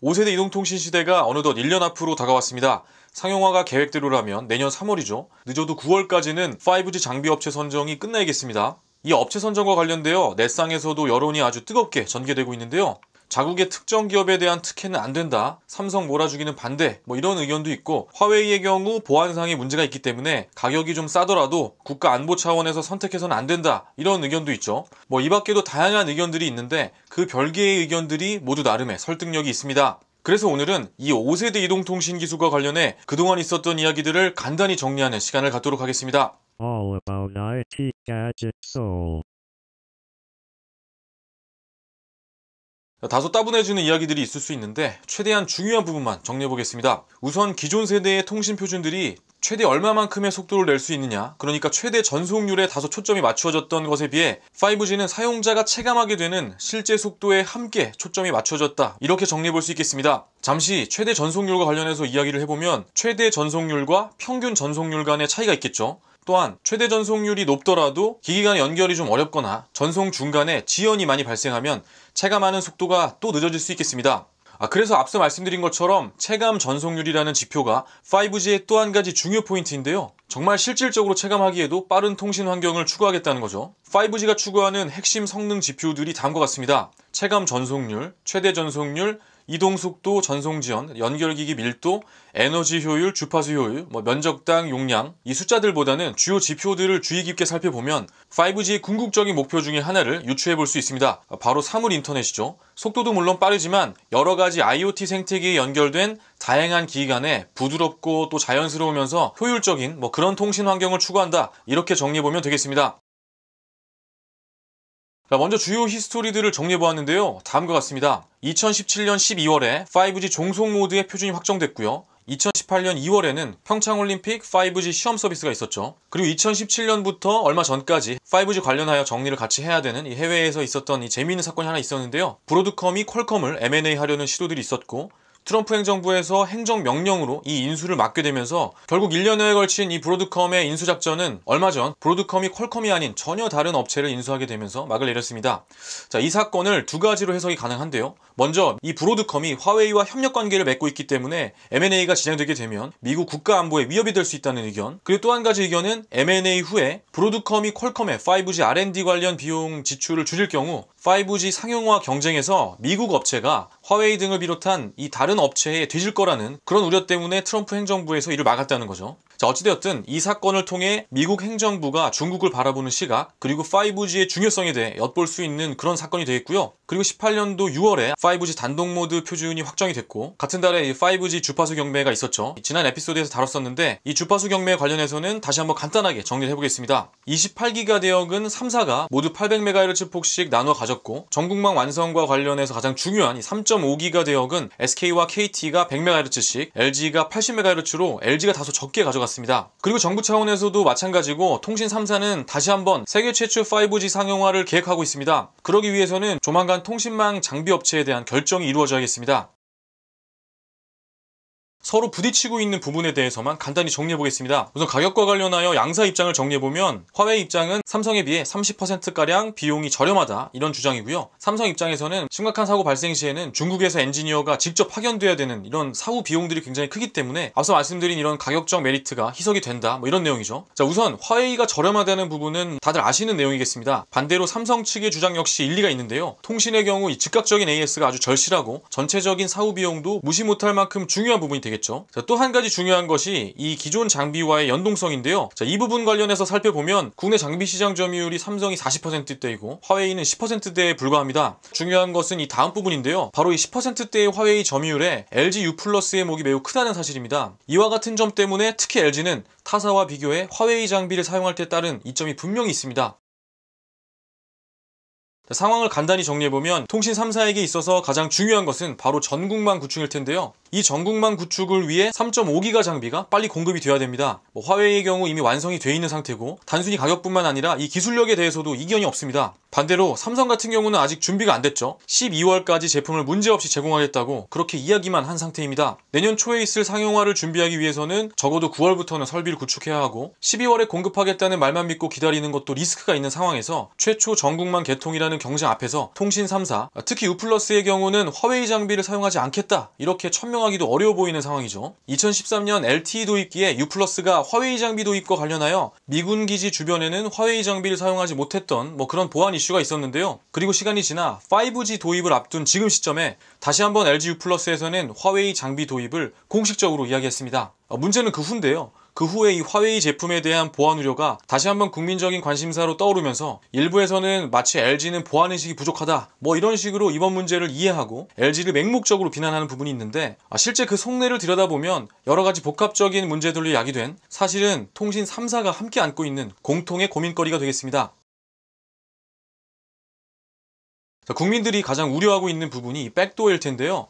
5세대 이동통신 시대가 어느덧 1년 앞으로 다가왔습니다. 상용화가 계획대로라면 내년 3월이죠. 늦어도 9월까지는 5G 장비 업체 선정이 끝나야겠습니다. 이 업체 선정과 관련되어 넷상에서도 여론이 아주 뜨겁게 전개되고 있는데요. 자국의 특정 기업에 대한 특혜는 안 된다, 삼성 몰아주기는 반대, 이런 의견도 있고, 화웨이의 경우 보안상의 문제가 있기 때문에 가격이 좀 싸더라도 국가 안보 차원에서 선택해서는 안 된다, 이런 의견도 있죠. 이 밖에도 다양한 의견들이 있는데 그 별개의 의견들이 모두 나름의 설득력이 있습니다. 그래서 오늘은 이 5세대 이동통신 기술과 관련해 그동안 있었던 이야기들을 간단히 정리하는 시간을 갖도록 하겠습니다. All about IT Gadget Soul. 다소 따분해지는 이야기들이 있을 수 있는데 최대한 중요한 부분만 정리해보겠습니다. 우선 기존 세대의 통신 표준들이 최대 얼마만큼의 속도를 낼 수 있느냐, 그러니까 최대 전속률에 다소 초점이 맞추어졌던 것에 비해 5G는 사용자가 체감하게 되는 실제 속도에 함께 초점이 맞춰졌다, 이렇게 정리해볼 수 있겠습니다. 잠시 최대 전속률과 관련해서 이야기를 해보면 최대 전속률과 평균 전속률 간의 차이가 있겠죠. 또한 최대 전속률이 높더라도 기기 간 연결이 좀 어렵거나 전송 중간에 지연이 많이 발생하면 체감하는 속도가 또 늦어질 수 있겠습니다. 그래서 앞서 말씀드린 것처럼 체감 전속률이라는 지표가 5G의 또 한 가지 중요 포인트인데요. 정말 실질적으로 체감하기에도 빠른 통신 환경을 추구하겠다는 거죠. 5G가 추구하는 핵심 성능 지표들이 다음과 같습니다. 체감 전속률, 최대 전속률, 이동속도, 전송지연, 연결기기 밀도, 에너지 효율, 주파수 효율, 면적당 용량, 이 숫자들보다는 주요 지표들을 주의 깊게 살펴보면 5G의 궁극적인 목표 중에 하나를 유추해 볼 수 있습니다. 바로 사물 인터넷이죠. 속도도 물론 빠르지만 여러가지 IoT 생태계에 연결된 다양한 기기 간에 부드럽고 또 자연스러우면서 효율적인 그런 통신 환경을 추구한다, 이렇게 정리해보면 되겠습니다. 먼저 주요 히스토리들을 정리해보았는데요. 다음과 같습니다. 2017년 12월에 5G 종속 모드의 표준이 확정됐고요. 2018년 2월에는 평창올림픽 5G 시험 서비스가 있었죠. 그리고 2017년부터 얼마 전까지 5G 관련하여 정리를 같이 해야 되는 이 해외에서 있었던 이 재미있는 사건이 하나 있었는데요. 브로드컴이 퀄컴을 M&A 하려는 시도들이 있었고, 트럼프 행정부에서 행정명령으로 이 인수를 막게 되면서 결국 1년여에 걸친 이 브로드컴의 인수작전은 얼마 전 브로드컴이 퀄컴이 아닌 전혀 다른 업체를 인수하게 되면서 막을 내렸습니다. 자, 이 사건을 두 가지로 해석이 가능한데요. 먼저 이 브로드컴이 화웨이와 협력관계를 맺고 있기 때문에 M&A가 진행되게 되면 미국 국가안보에 위협이 될 수 있다는 의견, 그리고 또 한 가지 의견은 M&A 후에 브로드컴이 퀄컴의 5G R&D 관련 비용 지출을 줄일 경우 5G 상용화 경쟁에서 미국 업체가 화웨이 등을 비롯한 이 다른 업체에 뒤질 거라는 그런 우려 때문에 트럼프 행정부에서 이를 막았다는 거죠. 자, 어찌되었든 이 사건을 통해 미국 행정부가 중국을 바라보는 시각, 그리고 5G의 중요성에 대해 엿볼 수 있는 그런 사건이 되겠고요. 그리고 18년도 6월에 5G 단독 모드 표준이 확정이 됐고, 같은 달에 5G 주파수 경매가 있었죠. 지난 에피소드에서 다뤘었는데 이 주파수 경매 관련해서는 다시 한번 간단하게 정리를 해보겠습니다. 28기가 대역은 3사가 모두 800MHz 폭씩 나누어 가졌고, 전국망 완성과 관련해서 가장 중요한 이 3.5기가 대역은 SK와 KT가 100MHz씩, LG가 80MHz로 LG가 다소 적게 가져갔습니다. 그리고 정부 차원에서도 마찬가지고 통신 3사는 다시 한번 세계 최초 5G 상용화를 계획하고 있습니다. 그러기 위해서는 조만간 통신망 장비 업체에 대한 결정이 이루어져야겠습니다. 서로 부딪히고 있는 부분에 대해서만 간단히 정리해보겠습니다. 우선 가격과 관련하여 양사 입장을 정리해보면, 화웨이 입장은 삼성에 비해 30%가량 비용이 저렴하다, 이런 주장이고요. 삼성 입장에서는 심각한 사고 발생 시에는 중국에서 엔지니어가 직접 파견돼야 되는 이런 사후 비용들이 굉장히 크기 때문에 앞서 말씀드린 이런 가격적 메리트가 희석이 된다, 이런 내용이죠. 자, 우선 화웨이가 저렴하다는 부분은 다들 아시는 내용이겠습니다. 반대로 삼성 측의 주장 역시 일리가 있는데요. 통신의 경우 이 즉각적인 AS가 아주 절실하고 전체적인 사후 비용도 무시 못할 만큼 중요한 부분이 되겠죠. 또 한 가지 중요한 것이 이 기존 장비와의 연동성인데요. 자, 이 부분 관련해서 살펴보면 국내 장비 시장 점유율이 삼성이 40%대이고 화웨이는 10%대에 불과합니다. 중요한 것은 이 다음 부분인데요. 바로 이 10%대의 화웨이 점유율에 LG U+의 목이 매우 크다는 사실입니다. 이와 같은 점 때문에 특히 LG는 타사와 비교해 화웨이 장비를 사용할 때 따른 이점이 분명히 있습니다. 상황을 간단히 정리해보면 통신 3사에게 있어서 가장 중요한 것은 바로 전국망 구축일 텐데요. 이 전국망 구축을 위해 3.5기가 장비가 빨리 공급이 되어야 됩니다. 화웨이의 경우 이미 완성이 되어 있는 상태고, 단순히 가격뿐만 아니라 이 기술력에 대해서도 이견이 없습니다. 반대로 삼성 같은 경우는 아직 준비가 안 됐죠. 12월까지 제품을 문제없이 제공하겠다고 그렇게 이야기만 한 상태입니다. 내년 초에 있을 상용화를 준비하기 위해서는 적어도 9월부터는 설비를 구축해야 하고 12월에 공급하겠다는 말만 믿고 기다리는 것도 리스크가 있는 상황에서 최초 전국만 개통이라는 경쟁 앞에서 통신 3사, 특히 U+의 경우는 화웨이 장비를 사용하지 않겠다 이렇게 천명하기도 어려워 보이는 상황이죠. 2013년 LTE 도입기에 U+가 화웨이 장비 도입과 관련하여 미군 기지 주변에는 화웨이 장비를 사용하지 못했던 그런 보안 이슈가 있었는데요. 그리고 시간이 지나 5G 도입을 앞둔 지금 시점에 다시 한번 LG U+에서는 화웨이 장비 도입을 공식적으로 이야기했습니다. 문제는 그 후인데요. 그 후에 이 화웨이 제품에 대한 보안 우려가 다시 한번 국민적인 관심사로 떠오르면서 일부에서는 마치 LG는 보안의식이 부족하다 이런 식으로 이번 문제를 이해하고 LG를 맹목적으로 비난하는 부분이 있는데 실제 그 속내를 들여다보면 여러가지 복합적인 문제들로 야기된 사실은 통신 3사가 함께 안고 있는 공통의 고민거리가 되겠습니다. 국민들이 가장 우려하고 있는 부분이 백도어일 텐데요.